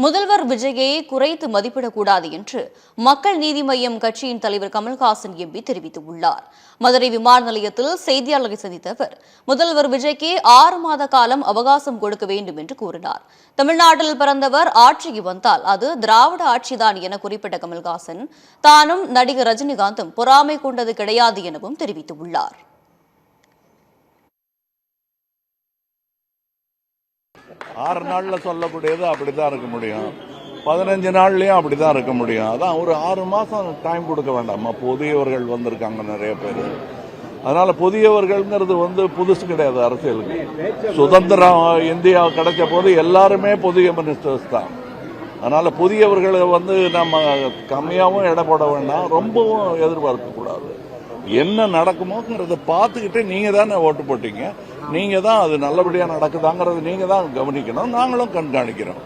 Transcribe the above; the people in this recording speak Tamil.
முதல்வர் விஜயை குறைத்து மதிப்பிடக்கூடாது என்று மக்கள் நீதி மய்யம் கட்சியின் தலைவர் கமல்ஹாசன் எம்பி தெரிவித்துள்ளார். மதுரை விமான நிலையத்தில் செய்தியாளர்களை சந்தித்த அவர், முதல்வர் விஜய்க்கு 6 மாத காலம் அவகாசம் கொடுக்க வேண்டும் என்று கூறினார். தமிழ்நாட்டில் பிறந்தவர் ஆட்சிக்கு வந்தால் அது திராவிட ஆட்சிதான் என குறிப்பிட்ட கமல்ஹாசன், தானும் நடிகர் ரஜினிகாந்தும் பொறாமை கொண்டது கிடையாது எனவும் தெரிவித்துள்ளார். 6 நாள்ல சொல்லக்கூடியது அப்படித்தான் இருக்க முடியும், 15 நாள்லயும் அப்படித்தான் இருக்க முடியும். அதான் ஒரு 6 மாசம் டைம் கொடுக்க வேண்டாமா? புதியவர்கள் வந்திருக்காங்க நிறைய பேர். அதனால புதியவர்கள்ங்கிறது புதுசு கிடையாது அரசியலுக்கு. சுதந்திரம் இந்தியா கிடைச்ச போது எல்லாருமே புதிய மினிஸ்டர்ஸ் தான். அதனால புதியவர்களை நம்ம கம்மியாவும் எடை போட வேண்டாம், ரொம்பவும் எதிர்பார்க்க கூடாது. என்ன நடக்குமோங்கிறத பார்த்துக்கிட்டு நீங்க தானே ஓட்டு போட்டீங்க, நீங்க தான் அது நல்லபடியா நடக்குதாங்கிறது நீங்க தான் கவனிக்கணும், நாங்களும் கண்காணிக்கிறோம்.